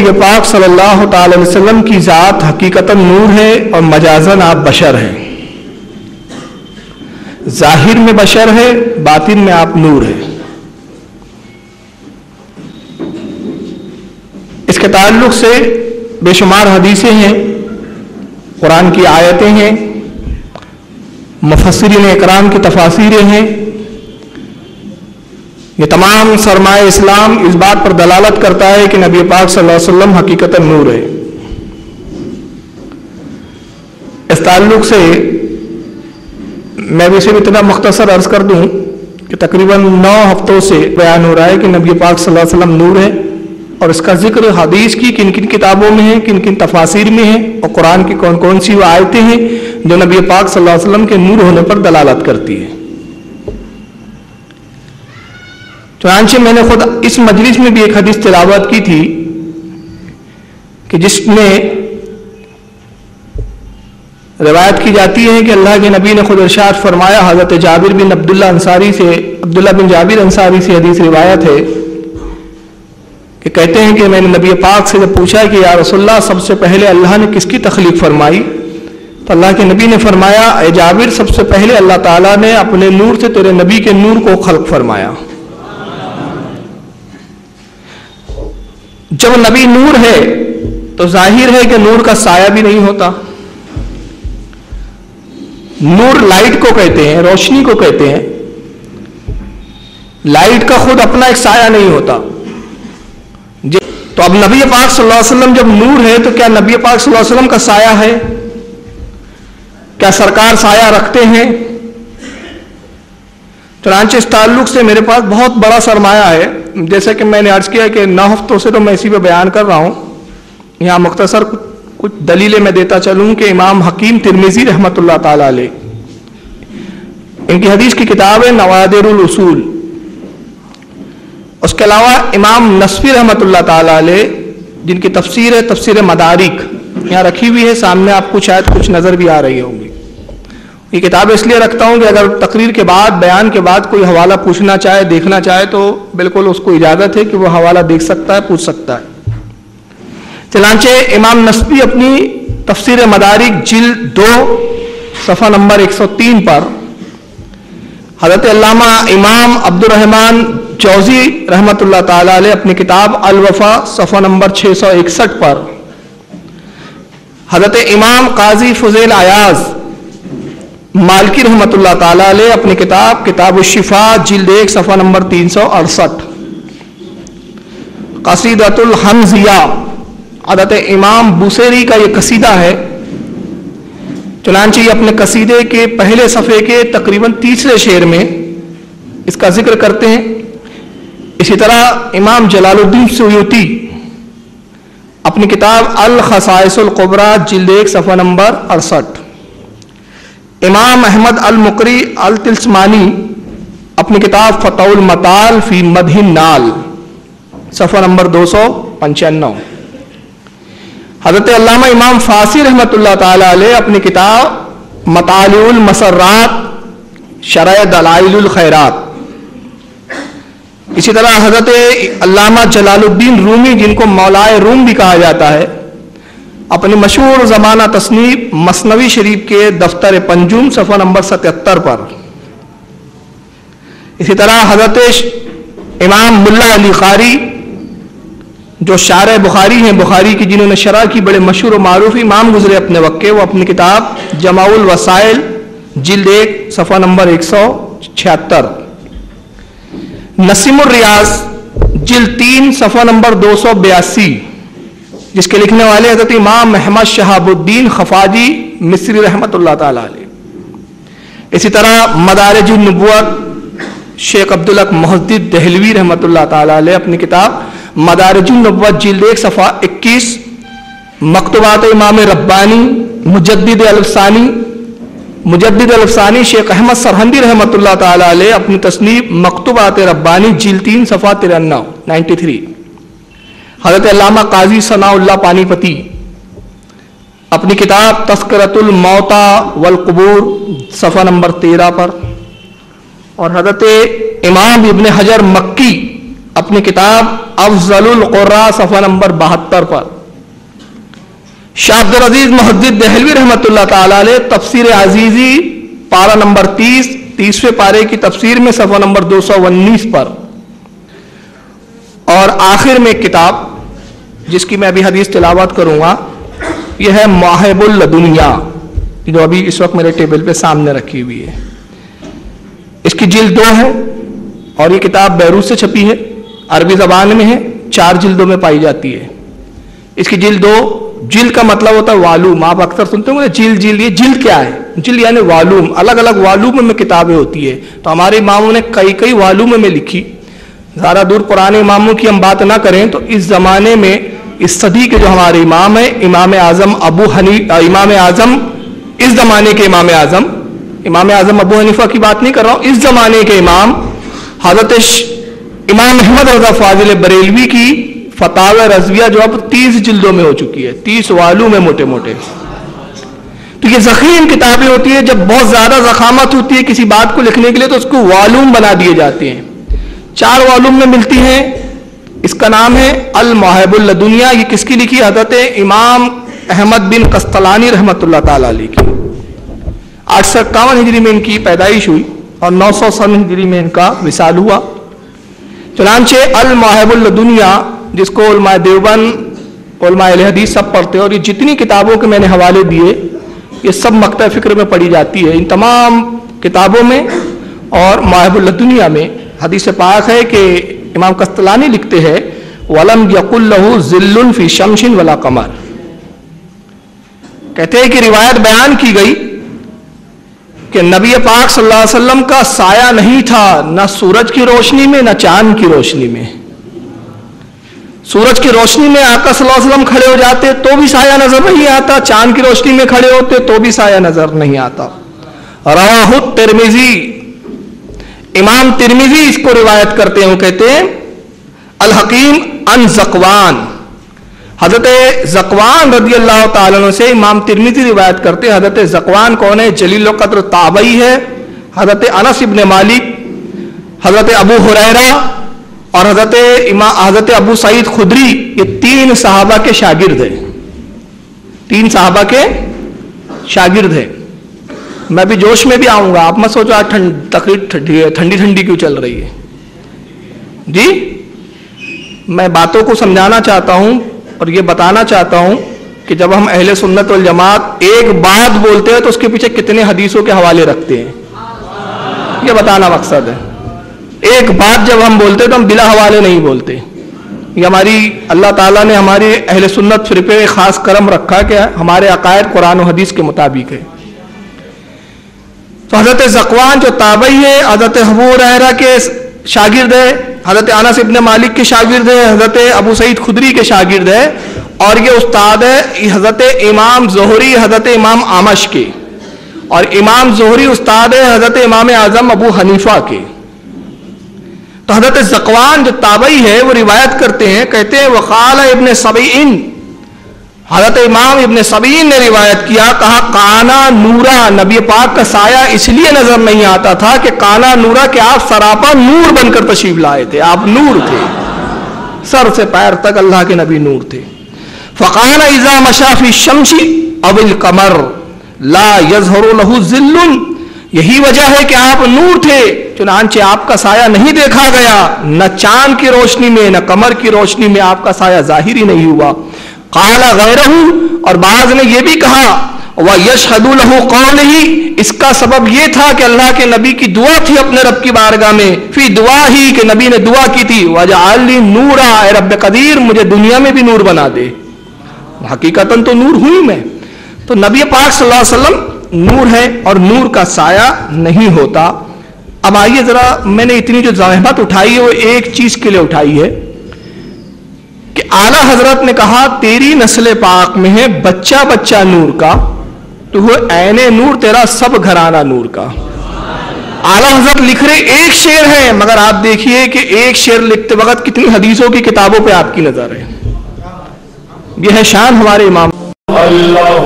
نبی پاک صلی اللہ تعالی علیہ وسلم کی ذات حقیقتاً نور ہے اور مجازاً آپ بشر ہیں. ظاہر میں بشر ہے، باطن میں آپ نور ہے. اس کے تعلق سے بے شمار حدیثیں ہیں، قرآن کی آیتیں ہیں، مفسرین اکرام کی تفاسیریں ہیں. یہ تمام سرمایہ اسلام اس بات پر دلالت کرتا ہے کہ نبی پاک صلی اللہ علیہ وسلم حقیقتاً نور ہے. اس تعلق سے میں بھی صرف اتنا مختصر عرض کر دوں کہ تقریباً 9 ہفتوں سے بیان ہو رہا ہے کہ نبی پاک صلی اللہ علیہ وسلم نور ہے، اور اس کا ذکر حدیث کی کن کن کتابوں میں ہے، کن کن تفاسیر میں ہے، اور قرآن کی کون کون سی وہ آیتیں ہیں جو نبی پاک صلی اللہ علیہ وسلم کے نور ہونے پر دلالت کرتی ہے. چنانچہ میں نے خود اس مجلس میں بھی ایک حدیث تلاوت کی تھی کہ جس میں روایت کی جاتی ہے کہ اللہ کے نبی نے خود ارشاد فرمایا، حضرت جابر بن عبداللہ بن جابر انصاری سے حدیث روایت ہے کہ کہتے ہیں کہ میں نے نبی پاک سے جب پوچھا کہ یا رسول اللہ سب سے پہلے اللہ نے کس کی تخلیق فرمائی، تو اللہ کے نبی نے فرمایا، اے جابر سب سے پہلے اللہ تعالیٰ نے اپنے نور سے تیرے نبی کے نور کو خلق فرمایا. جب نبی نور ہے تو ظاہر ہے کہ نور کا سایہ بھی نہیں ہوتا. نور لائٹ کو کہتے ہیں، روشنی کو کہتے ہیں. لائٹ کا خود اپنا ایک سایہ نہیں ہوتا. تو اب نبی پاک صلی اللہ علیہ وسلم جب نور ہے تو کیا نبی پاک صلی اللہ علیہ وسلم کا سایہ ہے؟ کیا سرکار سایہ رکھتے ہیں؟ چنانچہ اس تعلق سے میرے پاس بہت بڑا سرمایہ ہے. جیسا کہ میں نے عرض کیا کہ 9 ہفتوں سے تو میں اسی پہ بیان کر رہا ہوں. یہاں مختصر کچھ دلیلیں میں دیتا چلوں کہ امام حکیم ترمذی رحمۃ اللہ تعالی علیہ، ان کی حدیث کی کتاب ہے نوادر الاصول. اس کے علاوہ امام نصفی رحمۃ اللہ تعالی علیہ جن کی تفسیر ہے تفسیر مدارک، یہاں رکھی ہوئی ہے سامنے آپ کو، شاید کچھ نظر بھی آ رہی ہوں گی. یہ کتاب اس لیے رکھتا ہوں کہ اگر تقریر کے بعد، بیان کے بعد کوئی حوالہ پوچھنا چاہے، دیکھنا چاہے تو بالکل اس کو اجازت ہے کہ وہ حوالہ دیکھ سکتا ہے، پوچھ سکتا ہے. چنانچہ امام نصفی اپنی تفسیر مدارک جلد 2 صفحہ نمبر 103 پر حضرت علامہ امام عبد الرحمن جوزی رحمۃ اللہ تعالی علیہ اپنی کتاب الوفا صفحہ نمبر 661 پر، حضرت امام قاضی فضیل ایاز مالکی رحمۃ اللہ تعالی علیہ اپنی کتاب الشفاء جلد 1 صفحہ نمبر 368، قصیدۃ الحمزیہ حضرت امام بوسیری کا یہ قصیدہ ہے. چنانچہ یہ اپنے قصیدے کے پہلے صفحے کے تقریباً 3رے شعر میں اس کا ذکر کرتے ہیں. اسی طرح امام جلال الدین سیوطی اپنی کتاب الخصائص القبریٰ جلد 1 صفحہ نمبر 68، امام احمد المقری التلسمانی اپنی کتاب فتح المطال فی مدح النال صفحہ نمبر 295، حضرت علامہ امام فاسی رحمۃ اللہ تعالی علیہ اپنی کتاب مطالع المسرات شرح دلائل الخیرات. اسی طرح حضرت علامہ جلال الدین رومی جن کو مولائے روم بھی کہا جاتا ہے، اپنی مشہور زمانہ تصنیف مثنوی شریف کے دفتر پنجم صفحہ نمبر 77 پر. اسی طرح حضرت امام ملا علی قاری جو شارح بخاری ہیں، بخاری کی جنہوں نے شرح کی، بڑے مشہور و معروف امام گزرے اپنے وقت کے، وہ اپنی کتاب جمع الوسائل جلد 1 صفحہ نمبر 176، نسیم الریاض جلد 3 صفحہ نمبر 282 جس کے لکھنے والے حضرت امام محمد شہاب الدین خفاجی مصری رحمۃ اللہ تعالی علیہ. اسی طرح مدارج النبوت شیخ عبدالحق محدث دہلوی رحمۃ اللہ تعالی علیہ اپنی کتاب مدارج النبوت جلد 1 صفحہ 21، مکتوبات امام ربانی مجدد الافسانی شیخ احمد سرہندی رحمۃ اللہ تعالی علیہ اپنی تصنیف مکتوبات ربانی جلد 3 صفحہ 93، حضرت علامہ قاضی ثناء اللہ پانی پتی اپنی کتاب تذکرۃ الموتى والقبور صفحہ نمبر 13 پر، اور حضرت امام ابن حجر مکی اپنی کتاب افضل القراء صفحہ نمبر 72 پر شاہ عبد العزیز محدث دہلوی رحمۃ اللہ تعالی علیہ تفسیر عزیزی پارہ نمبر 30 پارے کی تفسیر میں صفحہ نمبر 219 پر، اور آخر میں ایک کتاب جس کی میں ابھی حدیث تلاوت کروں گا، یہ ہے مواہب اللدنیا، جو ابھی اس وقت میرے ٹیبل پہ سامنے رکھی ہوئی ہے۔ اس کی جلد 2 ہے اور یہ کتاب بیروت سے چھپی ہے، عربی زبان میں ہے، 4 جلدوں میں پائی جاتی ہے۔ اس کی جلد 2، جلد کا مطلب ہوتا ہے والوم، آپ اکثر سنتے ہوں گے جلد، یہ جلد کیا ہے؟ جلد یعنی والوم، الگ الگ والوم میں کتابیں ہوتی ہے، تو ہمارے اماموں نے کئی والوم میں لکھی۔ زیادہ دور پرانے اماموں کی ہم بات نہ کریں تو اس زمانے میں اس صدی کے جو ہمارے امام ہیں، امام اعظم اس زمانے کے امام اعظم ابو حنیفہ کی بات نہیں کر رہا ہوں، اس زمانے کے امام حضرت امام احمد رضا فاضل بریلوی کی فتاوی رضویہ جو اب 30 جلدوں میں ہو چکی ہے، 30 والوم میں موٹے موٹے۔ تو یہ ضخیم کتابیں ہوتی ہیں، جب بہت زیادہ ضخامت ہوتی ہے کسی بات کو لکھنے کے لیے تو اس کو والوم بنا دیے جاتے ہیں۔ 4 والوم میں ملتی ہیں۔ اس کا نام ہے المواہب اللدنیا۔ یہ کس کی لکھی؟ حضرت امام احمد بن قسطلانی رحمۃ اللہ تعالی علیہ کی۔ 851 ہجری میں ان کی پیدائش ہوئی اور 900 ہجری میں ان کا وصال ہوا۔ چنانچہ المواہب اللدنیا، جس کو علماء دیوبند، علماء اہل حدیث سب پڑھتے ہیں، اور یہ جتنی کتابوں کے میں نے حوالے دیے یہ سب مقطع فکر میں پڑھی جاتی ہے۔ ان تمام کتابوں میں اور مواہب اللدنیا میں حدیث پاک ہے کہ امام قسطلانی لکھتے ہیں وَلَمْ يَقُلْ لَهُ ظِلٌّ فِي شَمْسٍ وَلَا قَمَرٍ، کہتے ہیں کہ روایت بیان کی گئی کہ نبی پاک صلی اللہ علیہ وسلم کا سایہ نہیں تھا، نہ سورج کی روشنی میں نہ چاند کی روشنی میں۔ سورج کی روشنی میں آقا صلی اللہ علیہ وسلم کھڑے ہو جاتے تو بھی سایہ نظر نہیں آتا، چاند کی روشنی میں کھڑے ہوتے تو بھی سایہ نظر نہیں آتا۔ رواہ الترمذی، امام ترمذی اس کو روایت کرتے ہیں، وہ کہتے ہیں الحکیم عن ذقوان، حضرت ذقوان رضی اللہ تعالیٰ عنہ سے امام ترمذی روایت کرتے ہیں۔ حضرت ذقوان کون ہے؟ جلیل القدر تابعی ہے۔ حضرت انس ابن مالک، حضرت ابو ہریرہ اور حضرت ابو سعید خدری، یہ 3 صحابہ کے شاگرد ہیں، 3 صحابہ کے شاگرد ہیں۔ میں بھی جوش میں بھی آؤں گا، آپ مت سوچو آج تقریر ٹھنڈی کیوں چل رہی ہے جی۔ میں باتوں کو سمجھانا چاہتا ہوں اور یہ بتانا چاہتا ہوں کہ جب ہم اہل سنت والجماعت ایک بات بولتے ہیں تو اس کے پیچھے کتنے حدیثوں کے حوالے رکھتے ہیں، یہ بتانا مقصد ہے۔ ایک بات جب ہم بولتے ہیں تو ہم بلا حوالے نہیں بولتے۔ یہ ہماری اللہ تعالیٰ نے ہمارے اہل سنت فرقے خاص کرم رکھا کہ ہمارے عقائد قرآن و حدیث کے مطابق ہے۔ تو حضرت ذقوان جو تابعی ہے، حضرت ابو ہریرہ کے شاگرد ہے، حضرت انس ابن مالک کے شاگرد ہے، حضرت ابو سعید خدری کے شاگرد ہے، اور یہ استاد ہے حضرت امام زہری، حضرت امام اعمش کے، اور امام زہری استاد ہے حضرت امام اعظم ابو حنیفہ کے۔ تو حضرت ذقوان جو تابعی ہے وہ روایت کرتے ہیں، کہتے ہیں وقال ابن سبعین، حضرت امام ابن سبعین نے روایت کیا، کہا کانا نورا، نبی پاک کا سایہ اس لیے نظر نہیں آتا تھا کہ کانا نورا کہ آپ سراپا نور بن کر تشریف لائے تھے، آپ نور تھے، سر سے پیر تک اللہ کے نبی نور تھے۔ فقال اذا مشى في الشمس او القمر لا يظهر له ظل، یہی وجہ ہے کہ آپ نور تھے، چنانچہ آپ کا سایہ نہیں دیکھا گیا، نہ چاند کی روشنی میں نہ قمر کی روشنی میں آپ کا سایہ ظاہر ہی نہیں ہوا۔ قال غیرہ، اور بعض نے یہ بھی کہا وَيَشْهَدُ لَهُ قَوْلِهِ، اس کا سبب یہ تھا کہ اللہ کے نبی کی دعا تھی اپنے رب کی بارگاہ میں، فی دعا ہی کہ نبی نے دعا کی تھی وَجَعَلْ لِي نُورًا، اے رب قدیر مجھے دنیا میں بھی نور بنا دے۔ حقیقتاً تو نور ہوں میں۔ تو نبی پاک صلی اللہ علیہ وسلم نور ہے اور نور کا سایہ نہیں ہوتا۔ اب آئیے ذرا، میں نے اتنی جو زحمت اٹھائی ہے وہ ایک چیز کے لیے اٹھائی ہے کہ اعلیٰ حضرت نے کہا تیری نسل پاک میں ہے بچہ بچہ نور کا، تو وہ عین نور تیرا سب گھرانہ نور کا۔ اعلیٰ حضرت لکھ رہے ایک شعر ہے، مگر آپ دیکھیے کہ ایک شعر لکھتے وقت کتنی حدیثوں کی کتابوں پہ آپ کی نظر ہے۔ یہ ہے شان ہمارے امام۔ اللہ